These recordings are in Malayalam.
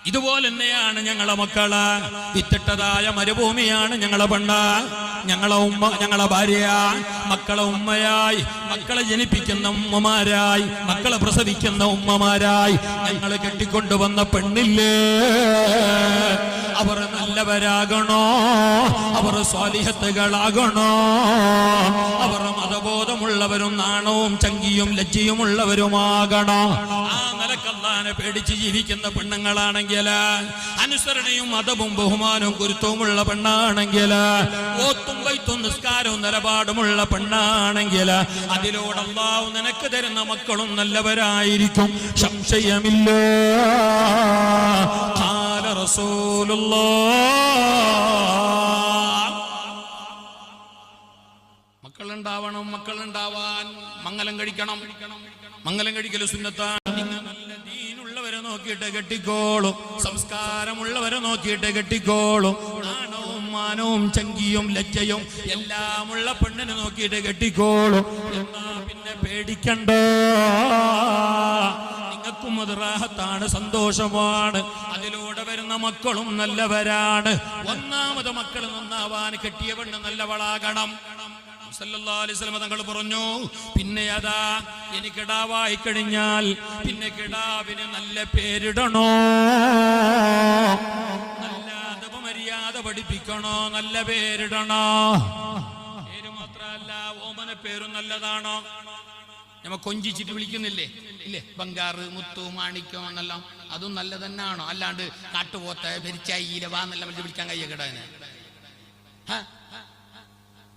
ഇതുപോലെ തന്നെയാണ് ഞങ്ങളെ മക്കള്. വിത്തിട്ടതായ മരുഭൂമിയാണ് ഞങ്ങളെ പെണ്ണ്, ഞങ്ങളെ ഉമ്മ, ഞങ്ങളെ ഭാര്യ, മക്കളെ ഉമ്മയായി, മക്കളെ ജനിപ്പിക്കുന്ന ഉമ്മമാരായി, മക്കളെ പ്രസവിക്കുന്ന ഉമ്മമാരായി ഞങ്ങൾ കെട്ടിക്കൊണ്ടുവന്ന പെണ്ണില്ലേ, അവർ നല്ലവരാകണോ, അവർ സ്വാലിഹത്തുകളാകണോ, അവർ മതബോധമുള്ളവരും നാണവും ചങ്കിയും ലജ്ജയുമുള്ളവരുമാകണോ. ആ നിലക്ക് അല്ലാഹുവിനെ പേടിച്ച് ജീവിക്കുന്ന പെണ്ണുങ്ങളാണെങ്കിൽ, അനുസരണയും മതവും ബഹുമാനവും ഗുരുത്വമുള്ള പെണ്ണാണെങ്കിൽ, ഓത്തും വൈത്തും നിസ്കാരവും നിലപാടുമുള്ള പെണ്ണാണെങ്കിൽ, അതിലൂടെ അല്ലാഹു നിനക്ക് തരുന്ന മക്കളും നല്ലവരായിരിക്കും, സംശയമില്ല. ഖാല റസൂലുള്ളാഹ്. മക്കളുണ്ടാവണം, മക്കളുണ്ടാവാൻ മംഗലം കഴിക്കണം. മംഗലം കഴിക്കൽ സുന്നത്താണ്. നല്ല ദീനുള്ളവരെ നോക്കിയിട്ട് കെട്ടിക്കോളും, സംസ്കാരമുള്ളവരെ നോക്കിയിട്ട് കെട്ടിക്കോളും, നാണവും മാനവും ചങ്കിയും ലജ്ജയും എല്ലാമുള്ള പെണ്ണിനെ നോക്കിയിട്ട് കെട്ടിക്കോളും. എന്നാ പിന്നെ പേടിക്കണ്ട, നിങ്ങൾക്കും അത് റാഹത്താണ്, സന്തോഷമാണ്. അതിലൂടെ വരുന്ന മക്കളും നല്ലവരാണ്. ഒന്നാമത് മക്കൾ നന്നാവാൻ കെട്ടിയ പെണ്ണ് നല്ലവളാകണം. സല്ലല്ലാഹു അലൈഹി വസല്ലം തങ്ങൾ പറഞ്ഞു, പിന്നെ അതാ ഇനി കിടാവായി കഴിഞ്ഞാൽ പിന്നെ കിടാവിന് നല്ല പേരിടണോ, നല്ല അദബമര്യാദ പഠിപ്പിക്കണോ, നല്ല പേരിടണോ. പേര് മാത്രമല്ല, ഓമന പേരും നല്ലതാണോ. നമ്മ കൊഞ്ചിച്ചിട്ട് വിളിക്കുന്നില്ലേ, ഇല്ലേ, ബംഗാറ്, മുത്തു, മാണിക്യം എന്നെല്ലാം, അതും നല്ല തന്നെയാണോ? അല്ലാണ്ട് കാട്ടുപോത്ത, പെരിച്ചായി, ഇരവാന്നെല്ലാം വിളിക്കാൻ കഴിയ കിടാന്.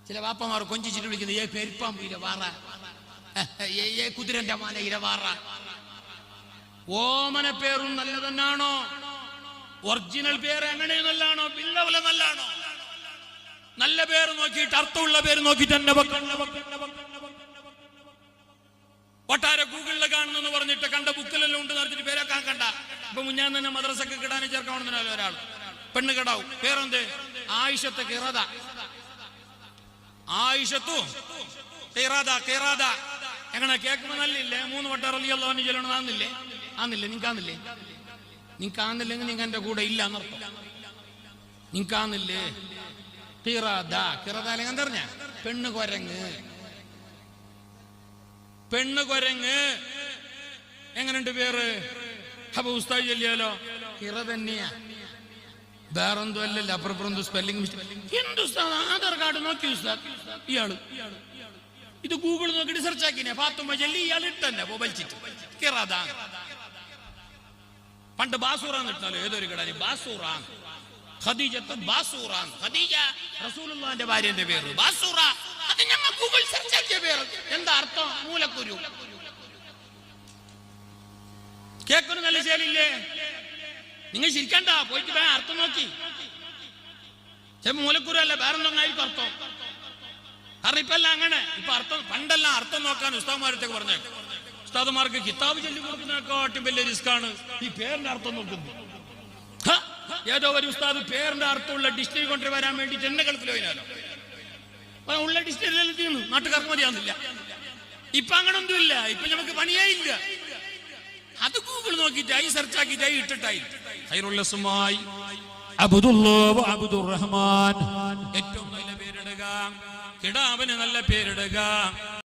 ചില വാപ്പമാർ കൊഞ്ചിച്ചിട്ട് വിളിക്കുന്നത്, ഏ പെരുപ്പാമ്പ് ഇരവാറ, ഏ കുതിരന്റെ മാല ഇരവാറ. ഓമന പേരും നല്ല തന്നെയാണോ? ഒറിജിനൽ പേര് എങ്ങനെ നല്ലാണോ? പിള്ളവല നല്ലാണോ? നല്ല പേര് നോക്കിയിട്ട്, അർത്ഥമുള്ള പേര് നോക്കിയിട്ട് എന്നെ ഒട്ടാരെ ഗൂഗിളിൽ കാണുന്നു പറഞ്ഞിട്ട് കണ്ട ബുക്കിലെല്ലാം ഉണ്ട് പറഞ്ഞിട്ട് പേരൊക്കെ കണ്ട. ഇപ്പൊ മുഞ്ഞാൻ തന്നെ മദ്രസക്ക് കിടാനെ ചേർക്കാണെന്നല്ലോ ഒരാൾ, പെണ്ണ് കിടാവും. പേരെന്ത്? ആയിഷത്ത് കിറദ. ആയിഷത്തു കിറാദ. എങ്ങനെ കേൾക്കുമ്പോ നല്ലില്ലേ? 3 വട്ടം റളിയല്ലാഹു അൻഹു ചൊല്ലണം. ആന്നില്ലേ? നിങ്ങാന്നില്ലേ? നിങ്ങാന്നില്ലെങ്കിൽ നിങ്ങൾ എന്റെ കൂടെ ഇല്ല എന്നർത്ഥം. നിങ്ങാന്നില്ലേ? കിറാദ അല്ലെങ്കിൽ എന്താ പറഞ്ഞ? പെണ്ണ് കൊരങ്ങ്. എങ്ങനെയുണ്ട് പേര്? അപ്പൊ ഉസ്താദ് ചൊല്ലിയാലോ? കിറ തന്നെയാ, വേറെന്തോ അല്ലല്ലോ. അപ്പുറം സ്പെല്ലിംഗ് എന്ത് ഉസ്താദ്? ആധാർ കാർഡ് നോക്കി ഉസ്താദ്, ഇയാള് ഇത് ഗൂഗിൾ നോക്കിയിട്ട് സെർച്ച് ആക്കിനെ ഫാത്തുമ്മ ചൊല്ലി, ഇയാൾ ഇട്ടന്നെ വലിച്ചിട്ട് കിറാദാ. പണ്ട് ബാസൂറാന്ന് ഇട്ടാലോ, ഏതൊരു കിടാനി ബാസൂറാൻ, ഖദീജത്ത് ബാസൂറാൻ. ഖദീജ റസൂലുള്ളാഹിന്റെ ഭാര്യന്റെ പേര് ബാസൂറ. അത് ഞങ്ങൾ ഗൂഗിൾ സെർച്ച് ആക്കിയ പേര്. എന്താ അർത്ഥം? മൂലക്കുരു. കേൾക്കുന്നു നല്ല ശരിയില്ലേ? നിങ്ങൾ ശരിക്കണ്ട, പോയിട്ട് അർത്ഥം നോക്കി. മൂലക്കുരു അല്ല, വേറെന്തെങ്കിലും ആയിരിക്കും അർത്ഥം. കാരണം ഇപ്പൊ എല്ലാം അങ്ങനെ. ഇപ്പൊ അർത്ഥം, പണ്ടെല്ലാം അർത്ഥം നോക്കാൻ ഉസ്താദ്മാരത്തേക്ക് പറഞ്ഞേ. ഉസ്താദ്മാർക്ക് കിതാബ് ചൊല്ലി കൊടുക്കുന്നതിനെക്കാട്ടും വലിയ റിസ്ക്കാണ് ഈ പേരിന്റെ അർത്ഥം നോക്കുന്നത്. ഏതോ ഒരു ഉസ്താദ് പേരിന്റെ അർത്ഥമുള്ള ഡിക്ഷണറി കൊണ്ടുവരാൻ വേണ്ടിട്ട് എന്നെ ഗൾഫിൽ പോയിനാലോ, ഉള്ള ഡിക്ഷണറി തീർന്നു, നാട്ടുകാർക്ക് മതിയാവുന്നില്ല. ഇപ്പൊ അങ്ങനൊന്നും ഇല്ല. ഇപ്പൊ നമുക്ക് പണിയേ ഇല്ല. അത് ഗൂഗിൾ നോക്കിയിട്ടായി, സെർച്ച് ആക്കിയിട്ടായി, ഇട്ടിട്ടായി. ഖൈറുല്ലസ്മായി അബ്ദുല്ലാഹ് അബ്ദുർ റഹ്മാൻ. ഏറ്റവും നല്ല പേരിടുക, കിടാവിന് നല്ല പേരിടുക.